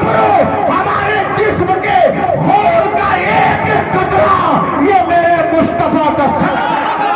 ابرو ہمارے جسم کے خون کا ایک ایک قطرہ یہ میرے مصطفیٰ کا صدقہ ہے۔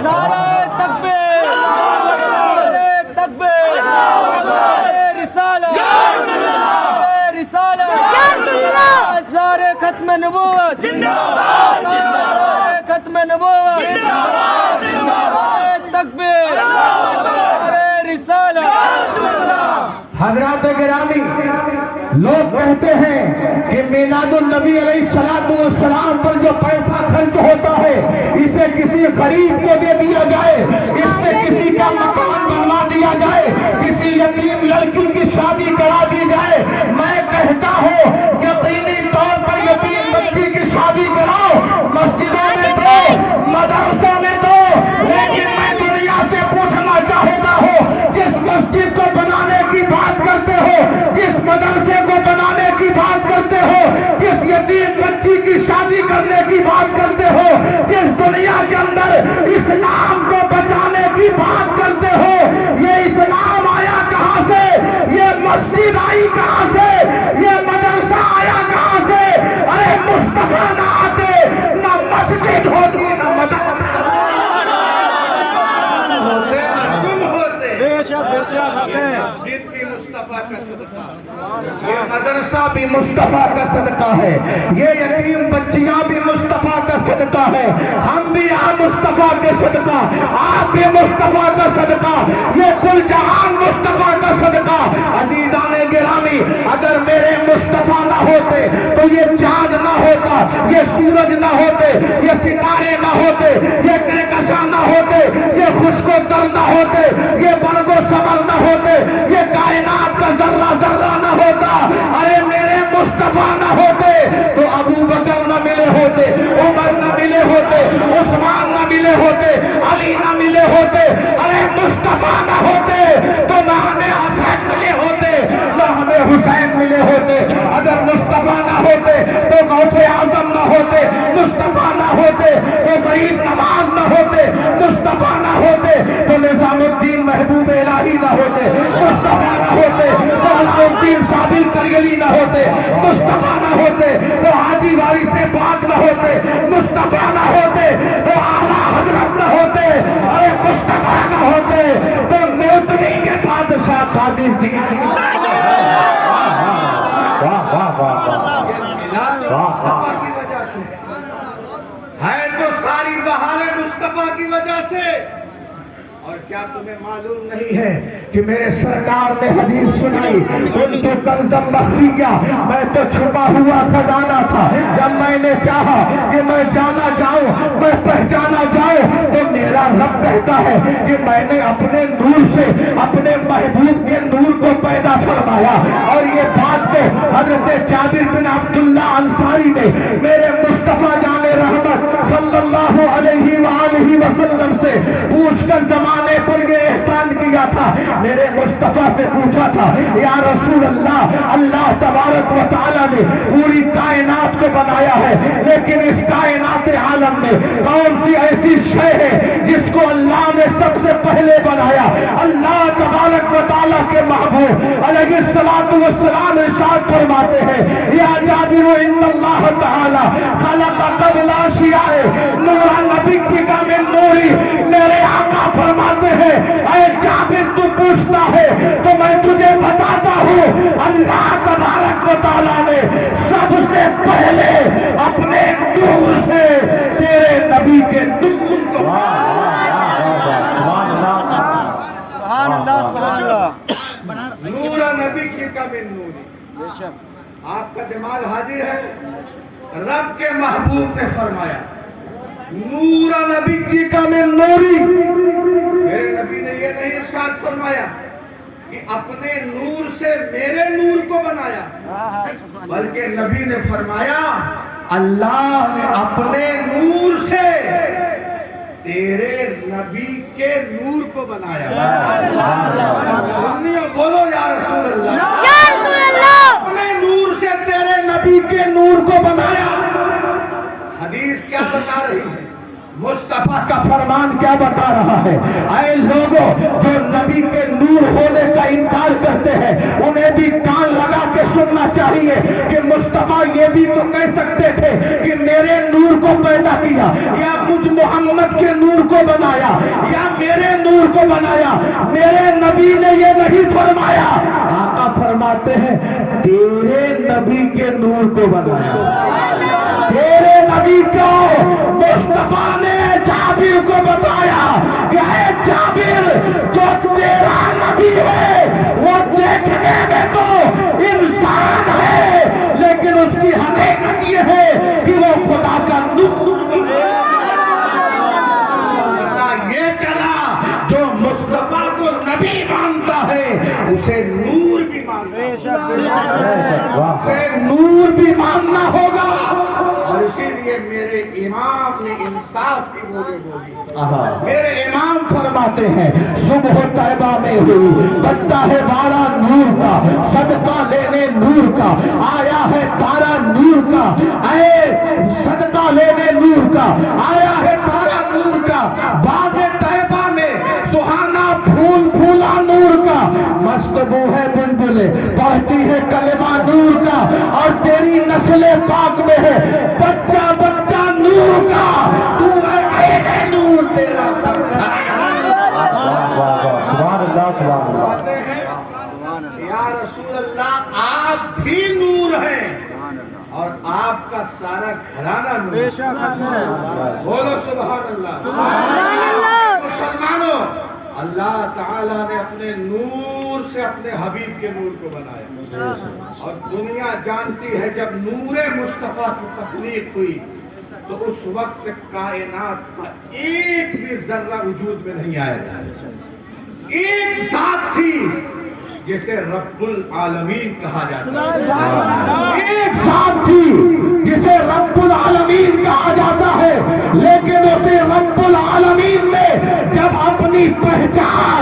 نعرہ تکبیر، نعرہ تکبیر، نعرہ رسالت، نعرہ رسالت، نعرہ ختم نبوت، نعرہ ختم نبوت، نعرہ تکبیر، نعرہ رسالت۔ حضرات گرامی، لوگ کہتے ہیں کہ میلاد النبی علیہ السلام پر جو پیسہ خرچ ہوتا ہے اسے کسی غریب کو دے دیا جائے، اس سے کسی کا مکان بنوا دیا جائے، کسی یتیم لڑکی کی شادی کرا دی جائے۔ میں کہتا ہوں یقینی طور پر یتیم بچی کی شادی کراؤ، مسجدوں میں دو، مدرسوں میں دو، لیکن میں دنیا سے پوچھنا چاہتا ہوں جس مسجد کو بنانے کی بات کرتے ہو، جس مدرسے کو بنانے کی بات کرتے ہو، جس یتیم بچی کی شادی کرنے کی بات کرتے ہو، جس دنیا کے اندر اسلام کو بچانے کی بات کرتے ہو، یہ اسلام آیا کہاں سے؟ یہ مسجد آئی کہاں سے؟ یہ مدرسہ آیا کہاں سے؟ ارے مصطفیٰ نہ آتے نہ مسجد ہوتی نہ مدرسہ یہ مدرسہ بھی مصطفیٰ کا صدقہ ہے، یہ یتیم بچیاں بھی مصطفیٰ کا صدقہ ہے، ہم بھی مصطفیٰ کے صدقہ، آپ بھی مصطفیٰ کا صدقہ، یہ کل جہان مصطفیٰ کا صدقہ۔ عزیزان گرامی، اگر میرے مصطفیٰ نہ ہوتے تو یہ چاند نہ ہوتا، یہ سورج نہ ہوتے، یہ ستارے نہ ہوتے، یہ کہکشاں نہ ہوتے، یہ خشک و تر نہ ہوتے، یہ برگ و ثمر نہ ہوتے، یہ کائنات کا ذرہ ذرہ نہ ہوتا۔ ارے میرے مصطفیٰ نہ ہوتے تو ابو بکر نہ ملے ہوتے، عمر نہ ملے ہوتے، عثمان نہ ملے ہوتے، علی نہ ملے ہوتے۔ ارے مصطفیٰ نہ ہوتے تو نہ ہمیں حسین ملے ہوتے، نہ ہمیں حسین ملے ہوتے۔ اگر مصطفیٰ نہ ہوتے تو غوث اعظم نہ ہوتے، مصطفیٰ نہ ہوتے تو غریب نواز نہ ہوتے، مصطفیٰ نہ ہوتے تو نظام الدین محبوب الہی نہ ہوتے، مصطفیٰ نہ ہوتے تو علاؤالدین صابر کریلی نہ ہوتے، مصطفیٰ نہ ہوتے تو حاجی وارث پاک نہ ہوتے، مصطفیٰ نہ ہوتے تو اعلیٰ حضرت نہ ہوتے، ارے مصطفیٰ نہ ہوتے تو موتنی کے بادشاہ قادر دی۔ ہے تو ساری بہاریں مصطفیٰ کی وجہ سے۔ اور کیا تمہیں معلوم نہیں ہے کہ میرے سرکار نے حدیث سنائی، ان تو کنزم مخفیہ، میں تو چھپا ہوا خزانہ تھا، جب میں نے چاہا کہ میں جانا جاؤں، میں پہچانا جاؤں، تو میرا رب کہتا ہے کہ میں نے اپنے نور سے اپنے محبوب کے نور کو پیدا فرمایا۔ اور یہ بات کو حضرت جابر بن عبداللہ انصاری نے میرے مصطفیٰ جان رحمت صلی اللہ علیہ وآلہ وسلم سے پوچھ کر زمانے پر یہ احسان کیا تھا۔ میرے مصطفیٰ سے پوچھا تھا، یا رسول اللہ، اللہ تبارک و تعالیٰ نے پوری کائنات کو بنایا ہے، لیکن اس کائنات عالم میں کون سی ایسی شے ہے جس کو اللہ نے سب سے پہلے بنایا؟ اللہ تبارک و تعالیٰ کے محبوب علیہ السلام ارشاد فرماتے ہیں، یا جابر ان اللہ تعالیٰ خلق قبل اشیاء نورا نبی کا من نوری۔ میرے آقا فرماتے ہیں، اے جابر تو پوچھتا ہے تو میں تجھے بتاتا ہوں، اللہ تبارک و تعالیٰ نے سب سے پہلے اپنے نور سے تیرے نبی کے نور کو نور نبی کی کا من نوری۔ آپ کا دماغ حاضر ہے؟ رب کے محبوب نے فرمایا نور نبی کی کا من نوری۔ میرے نبی نے یہ نہیں ارشاد فرمایا کہ اپنے نور سے میرے نور کو بنایا، بلکہ نبی نے فرمایا اللہ نے اپنے نور سے تیرے نبی کے نور کو بنایا۔ بولو یا رسول اللہ، یا رسول اللہ، اپنے نور سے تیرے نبی کے نور کو بنایا۔ حدیث کیا بتا رہی ہے؟ मुस्तफा का फरमान क्या बता रहा है? ऐ लोगों जो नबी के नूर होने का इनकार करते हैं, उन्हें भी कान लगा के सुनना चाहिए कि मुस्तफा ये भी तो कह सकते थे कि मेरे नूर को पैदा किया, या मुझ मोहम्मद के नूर को बनाया, या मेरे नूर को बनाया। मेरे नबी ने ये नहीं फरमाया। आका फरमाते हैं तेरे नबी के नूर को बनाया। तेरे नबी को मुस्तफा ने जाबिर को बताया कि है जाबिर, जो तेरा नबी है वो देखने में तो इंसान है, लेकिन उसकी हकीकत ये है कि वो खुदा का नूर ये चला। जो मुस्तफा को नबी मानता है उसे नूर भी मानना होगा, उसे नूर भी मानना होगा। और इसीलिए मेरे इमाम ने इंसाफ की बोली बोली। मेरे इमाम फरमाते हैं सुबह तैबा में हुई बजता है बारा नूर का, सदका लेने नूर का आया है तारा नूर का। सदका लेने नूर का आया है तारा नूर का। बागे तैबा में सुहाना फूल फूला नूर का। मस्तबू है बुलबुले पढ़ती है कलेमा नूर का। और तेरी नस्ले पाक में है बच्चा बच्चा नूर का। तू है नूर तेरा सब। या रसूल अल्लाह आप भी नूर हैं और आपका सारा घराना नूर। बोलो सुभान अल्लाह। मुसलमानों, अल्लाह ताला ने अपने नूर से अपने हबीब के नूर को बनाया। और दुनिया जानती है जब नूरे मुस्तफा की तख्लीक हुई तो उस वक्त कायनात का एक भी जर्रा वजूद में नहीं आया था। एक साथ थी जिसे रब्बुल आलमीन कहा जाता है। एक साथ थी जिसे रब्बुल आलमीन कहा जाता है, लेकिन उसे रब्बुल आलमीन ने जब अपनी पहचान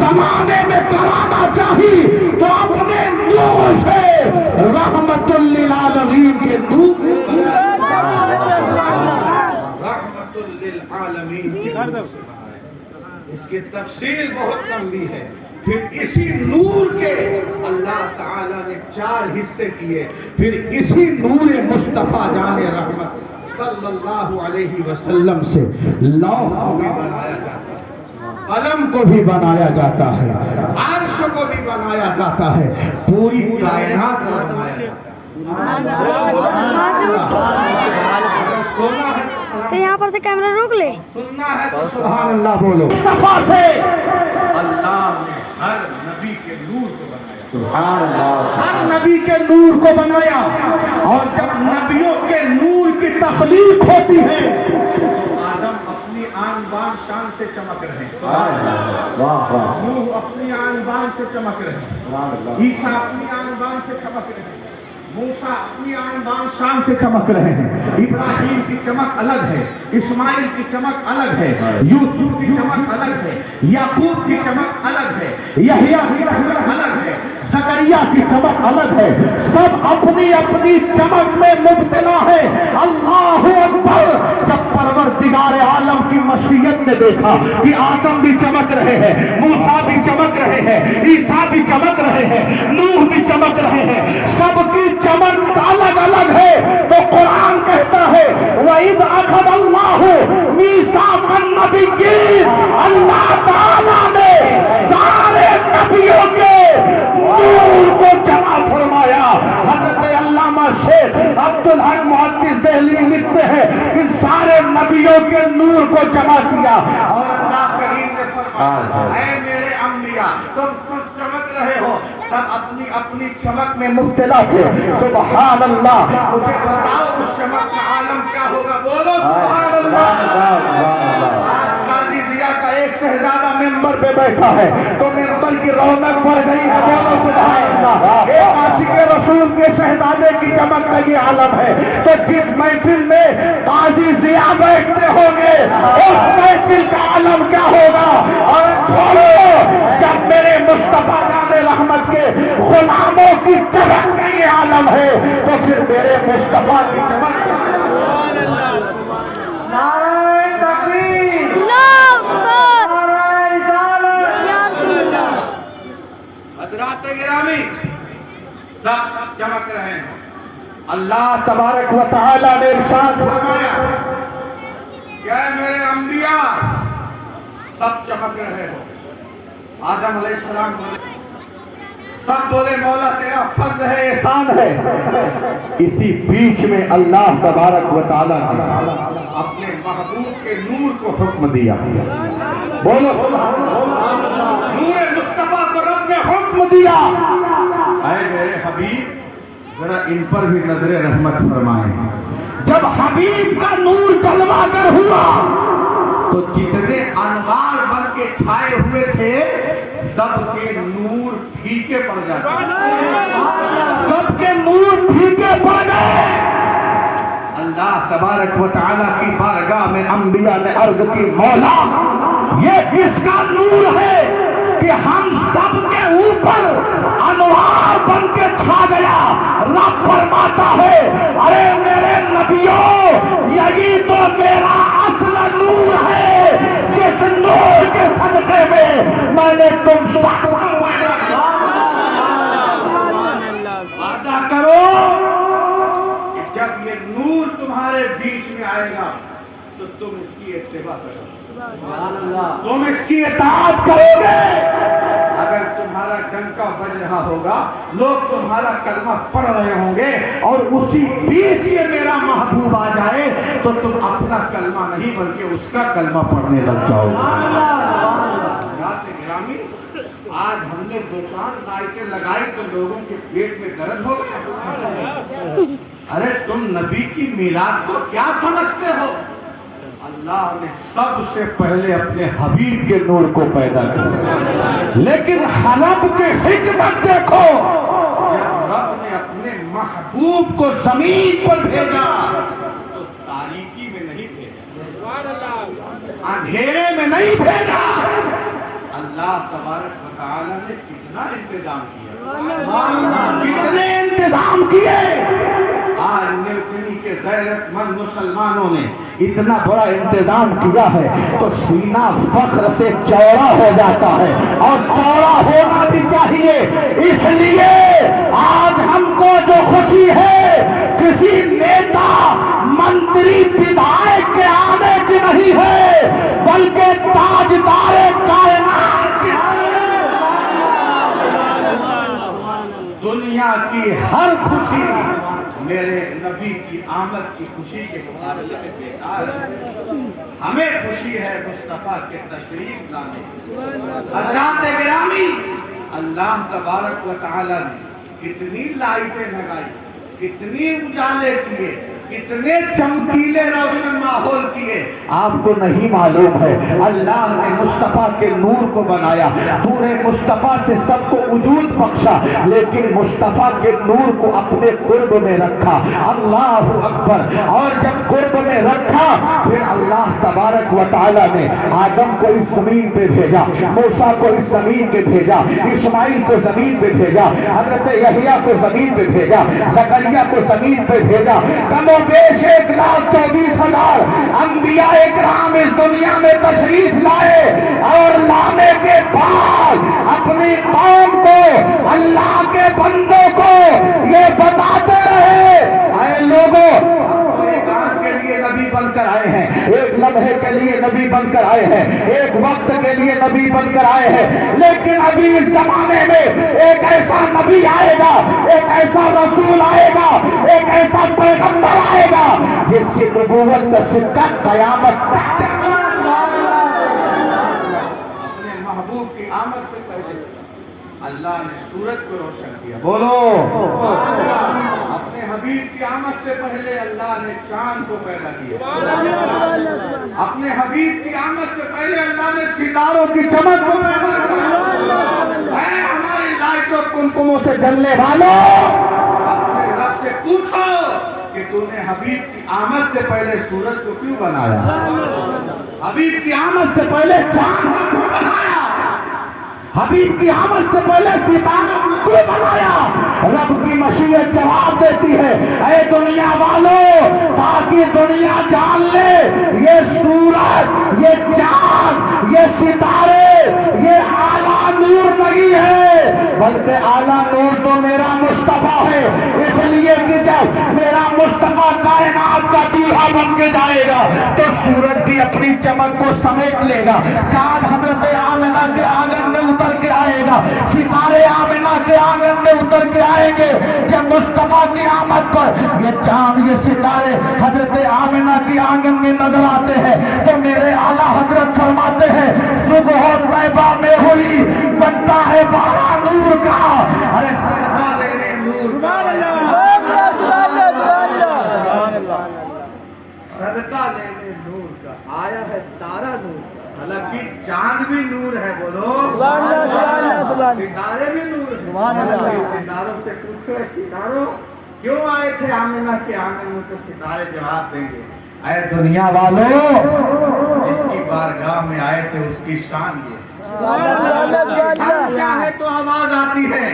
जमाने में कराना चाहिए तो अपने नूर से रहमतुल लिल आलमीन के नूर, रहमतुल लिल आलमीन के नूर से। इसकी तफसील बहुत लंबी है। फिर इसी नूर के अल्लाह ताला ने 4 हिस्से किए। फिर इसी नूर मुस्तफा जाने रहमत सल्लल्लाहु अलैहि वसल्लम से लौह को भी बनाया जाता है, कलम को भी बनाया जाता है, अर्श को भी बनाया जाता है, पूरी कायनात को बनाया जाता है। सोना है तो यहाँ पर से कैमरा रोक ले। सुनना है तो सुभान अल्लाह बोलो। मुस्तफा से अल्लाह ने हर नबी के नूर को बनाया। सुभान अल्लाह। हर नबी के नूर को बनाया। और जब नबियों के नूर की तख्लीक होती है तो आदम अपनी आन बान शान से चमक रहे हैं, नूह अपनी आन बान से चमक रहे हैं, ईसा अपनी आन बान से चमक रहे हैं, मूसा अपनी आन बान शान से चमक रहे हैं। इब्राहिम की चमक अलग है, इस्माइल की चमक अलग है, यूसुफ की चमक अलग है, याकूब की चमक अलग है, यहया की चमक अलग है, ज़करिया की चमक अलग है। सब अपनी अपनी चमक में मुब्तला है। अल्लाहु अकबर। जब परवरदिगार आलम की मशीयत ने देखा कि आदम भी चमक रहे हैं, मूसा भी चमक रहे हैं, ईसा भी चमक रहे हैं, नूह भी चमक रहे हैं, सबकी चमक अलग अलग है, तो कुरान कहता है वइद अखद अल्लाहु मीसाकन नबिय्यीन। अल्लाह ताला ने सारे नबियों के नूर को जमा फरमाया। हज़रत अल्लामा शेख अब्दुल हक मुहद्दिस देहली लिखते हैं कि सारे नबियों के नूर को जमा किया। और अल्लाह करीम ने फरमाया ऐ मेरे अंबिया तुम चमक रहे हो, सब अपनी अपनी चमक में मुब्तला थे। सुभान अल्लाह। मुझे बताओ उस चमक का आलम क्या होगा? बोलो सुभान अल्लाह। आज काजी जिया का एक शहजादा मेंबर पे बैठा है तो मेंबर की रौनक बढ़ गई है। बोलो सुभान अल्लाह। एक आशिक रसूल के शहजादे की चमक का ये आलम है। तो जिस महफिल में काजी जिया बैठते होंगे उस महफिल का आलम क्या होगा? और छोड़ो, जब मेरे मुस्तफा जाने रहमत के गुलामों की चमक का ये आलम है तो फिर मेरे मुस्तफा की चमक। नारायण सब चमक रहे हैं। अल्लाह तबारक व तआला ने इरशाद फरमाया, क्या मेरे अंबिया सब चमक रहे हो। आदम अलैहिस्सलाम बोले, सब बोले मौला तेरा फर्ज है, एहसान है। इसी बीच में अल्लाह तबारक व तआला ने अपने महबूब के नूर को हुक्म दिया। बोलो नूर मुस्तफा को रब ने हुक्म दिया, ऐ मेरे हबीब जरा इन पर भी नजर रहमत फरमाएं। जब हबीब का नूर जलवागर हुआ तो जितने अनवार बन के छाए हुए थे सबके नूर फीके पड़ जाते, सबके नूर फीके पड़ गए। अल्लाह तबारक व तआला की बारगाह में अंबिया ने अर्ज की, मौला ये किसका नूर है कि हम सबके ऊपर अनवार बन के छा गया। रब फरमाता है, अरे मेरे नबियों यही तो मेरा असल नूर है, जिस नूर के सदके में मैंने तुम वादा करो कि जब ये नूर तुम्हारे बीच में आएगा तो तुम इसकी इत्तिबा करो, तुम इसकी इताअत करोगे। अगर तुम्हारा डंका बज रहा होगा, लोग तुम्हारा कलमा पढ़ रहे होंगे और उसी बीच ये मेरा महबूब आ जाए तो तुम अपना कलमा नहीं बल्कि उसका कलमा पढ़ने लग जाओगे। गिरामी, आज हमने दुकान लाइटें लगाई तो लोगों के पेट में दर्द हो गया। अरे तुम नबी की मिलाद को क्या समझते हो? अल्लाह ने सबसे पहले अपने हबीब के नूर को पैदा किया, लेकिन हलब के हिकमत देखो, जब रब ने अपने महबूब को जमीन पर भेजा तो तारीकी में नहीं भेजा, अंधेरे में नहीं भेजा। अल्लाह तबारक व तआला ने कितना इंतजाम किया, कितने इंतजाम किए। आज न्यूटनी के गैरतमंद मुसलमानों ने इतना बड़ा इंतजाम किया है तो सीना फख्र से चौड़ा हो जाता है, और चौड़ा होना भी चाहिए। इसलिए आज हमको जो खुशी है किसी नेता मंत्री विधायक के आने की नहीं है, बल्कि ताजदार कायनात की। दुनिया की हर खुशी मेरे नबी की आमद की खुशी के मुकाबले में बेकार है। हमें खुशी है मुस्तफा के तशरीफ लाने। हज़रात गिरामी, अल्लाह तबारक व तआला ने कितनी लाइटें लगाई, कितनी उजाले किए, कितने चमकीले रोशन माहौल किए, आपको नहीं मालूम है। अल्लाह ने मुस्तफा के नूर को बनाया, पूरे मुस्तफा से सबको वजूद बख्शा, लेकिन मुस्तफा के नूर को अपने कुर्ब में रखा। अल्लाह अकबर। और जब कुर्ब में रखा फिर अल्लाह तबारक व तआला ने आदम को इस जमीन पे भेजा, मूसा को इस जमीन पे भेजा, इस्माइल को जमीन पे भेजा, हजरत यहिया को जमीन पे भेजा, ज़करिया को जमीन पे भेजा। कमो बेश 1,24,000 अंबिया इकराम इस दुनिया में तशरीफ लाए, और लाने के बाद अपनी कौम को, अल्लाह के बंदों को ये बताते रहे, ऐ लोगों एक आंख के लिए नबी बनकर आए हैं, एक लम्हे के लिए नबी बनकर आए हैं, एक वक्त के लिए नबी बनकर आए हैं, लेकिन अभी इस जमाने में एक ऐसा नबी आएगा, एक ऐसा रसूल आएगा, एक ऐसा पैगंबर आएगा जिसकी नबूवत का सिक्का कयामत तक चलेगा। अपने महबूब की आमद से पहले अल्लाह ने सूरज को रोशन किया। बोलो। अपने हबीब की आमद से पहले अल्लाह ने चांद को पैदा किया। अपने हबीब की आमद से पहले अल्लाह ने सितारों की चमक को पैदा किया। है हमारी लाइटों कुमकुमों से जलने वालों, अपने रब से पूछो कि तूने हबीब की आमद से पहले सूरज को क्यों बनाया? हबीब की आमद से पहले चांद को क्यों बनाया? हबीब की आमद से पहले सितारों को क्यों बनाया? रब की मशीयत जवाब देती है, ऐ दुनिया वालों, ताकि दुनिया जान ले ये सूरज, ये चांद, ये सितारे, ये आला नूर नहीं है, بلکہ اعلیٰ نور تو میرا مصطفیٰ ہے، اس لیے کہ جب میرا مصطفیٰ کائنات کا دولہا بن کے جائے گا تو سورج بھی اپنی چمک کو سمیٹ لے گا، چاند حضرت آمنہ کے آنگن میں اتر کے آئے گا، ستارے آمنہ کے آنگن میں اتر کے آئیں گے۔ جب مصطفیٰ کی آمد پر یہ چاند یہ ستارے حضرت آمنہ کی آنگن میں نظر آتے ہیں تو میرے اعلیٰ حضرت فرماتے ہیں صبح طیبہ میں ہوئی بنتا ہے بارہ نور کا، ارے صدقہ لینے نور کا، صدقہ لینے نور کا، آیا ہے تارا نور کا، حالانکہ چاند بھی نور ہے، بولو ستارے بھی نور ہیں۔ ستاروں سے پوچھو ستاروں کیوں آئے تھے آمنہ کے آنگن میں، تو ستارے جواب دیں گے اے دنیا والوں جس کی بارگاہ میں آئے تھے اس کی شان یہ شان کیا ہے، تو آواز آتی ہے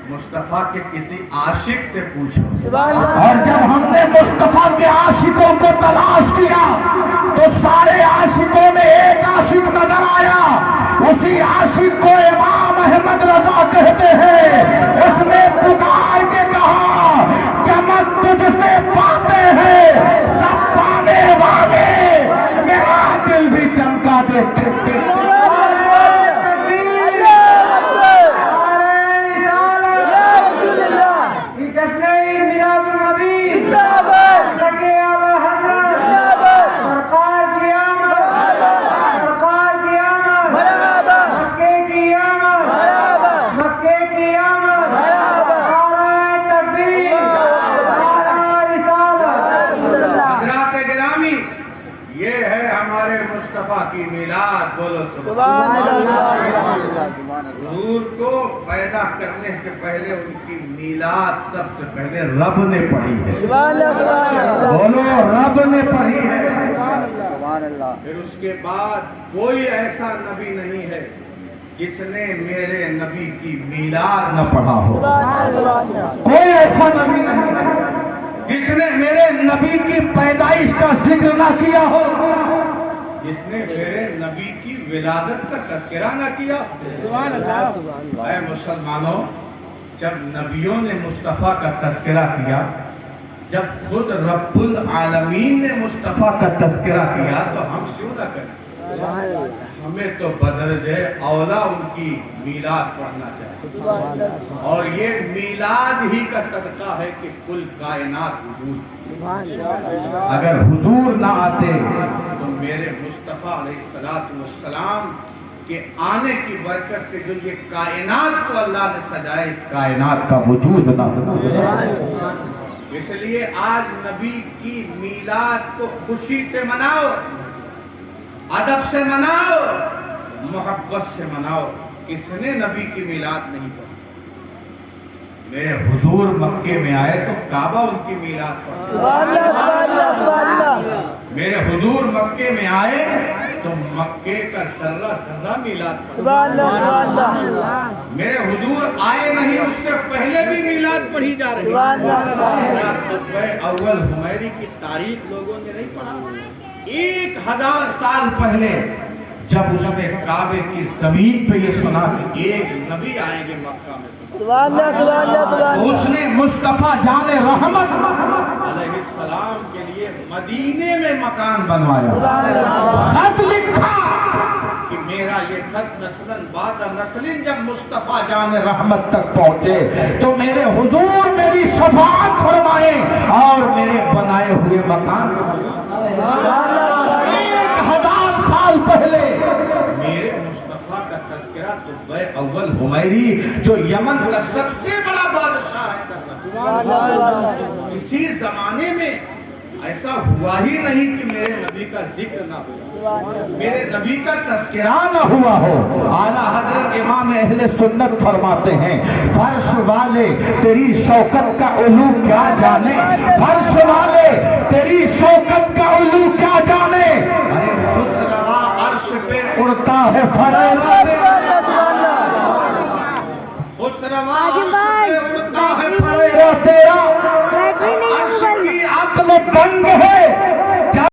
مصطفیٰ کے کسی عاشق سے پوچھو۔ اور جب ہم نے مصطفیٰ کے عاشقوں کو تلاش کیا تو سارے عاشقوں میں ایک عاشق نظر آیا، اسی عاشق کو امام احمد رضا کہتے ہیں۔ اس نے پکار کے کہا چمک تجھ سے پاتے ہیں سب پانے والے، میرا دل بھی چمکا دے۔ یہ ہے ہمارے مصطفیٰ کی میلاد، بولو سبحان اللہ۔ حضور کو پیدا کرنے سے پہلے ان کی میلاد سب سے پہلے رب نے پڑھی ہے، بولو رب نے پڑھی ہے۔ پھر اس کے بعد کوئی ایسا نبی نہیں ہے جس نے میرے نبی کی میلاد نہ پڑھا ہو، کوئی ایسا نبی نہیں ہے جس نے میرے نبی کی پیدائش کا ذکر نہ کیا ہو، جس نے میرے نبی کی ولادت کا تذکرہ نہ کیا۔ اے مسلمانوں، جب نبیوں نے مصطفیٰ کا تذکرہ کیا، جب خود رب العالمین نے مصطفیٰ کا تذکرہ کیا تو ہم کیوں نہ کریں؟ ہمیں تو بدرجہ اولا ان کی میلاد پڑھنا چاہیے، اور یہ میلاد ہی کا صدقہ ہے کہ کل کائنات وجود۔ اگر حضور نہ آتے تو میرے مصطفیٰ علیہ السلام کے آنے کی برکت سے جو یہ کائنات کو اللہ نے سجایا، اس کائنات کا وجود نہ ہوتا۔ اس لیے آج نبی کی میلاد کو خوشی سے مناؤ، ادب سے مناؤ، محبت سے مناؤ۔ کس نے نبی کی میلاد نہیں پڑھی؟ میرے حضور مکے میں آئے تو کعبہ ان کی میلاد پڑھی۔ میرے حضور مکے میں آئے تو مکے کا ذرہ ذرہ میلاد پڑھی۔ میرے حضور آئے نہیں اس سے پہلے بھی میلاد پڑھی جا رہی ہے۔ اول حمیری کی تاریخ لوگوں نے نہیں پڑھا؟ 1000 سال پہلے جب اس نے کعبے کی زمین پہ یہ سنا کہ ایک نبی آئیں گے مکہ میں، اس نے مصطفیٰ جان رحمت علیہ السلام کے لیے مدینے میں مکان بنوایا، خط لکھا کہ میرا یہ خط نسلاً بعد نسلیں جب مصطفیٰ جان رحمت تک پہنچے تو میرے حضور میری شفاعت فرمائیں اور میرے بنائے ہوئے مکان کو 1000 سال پہلے میرے مصطفیٰ کا تذکرہ طب اول حمیری جو یمن کا سب سے بڑا بادشاہ ہے کر رہا ہے۔ اسی زمانے میں ایسا ہوا ہی نہیں کہ میرے نبی کا ذکر نہ ہوا، میرے نبی کا تذکرہ نہ ہوا ہو۔ اعلیٰ حضرت امام اہل سنت فرماتے ہیں فرش والے تیری شوکت کا علو کیا جانے، فرش والے تیری شوکت کا علو کیا جانے، ارے خود روا عرش پہ اڑتا ہے فرشتہ، خود روا عرش پہ اڑتا ہے فرشتہ، تیرا عرش کی عقل بند ہے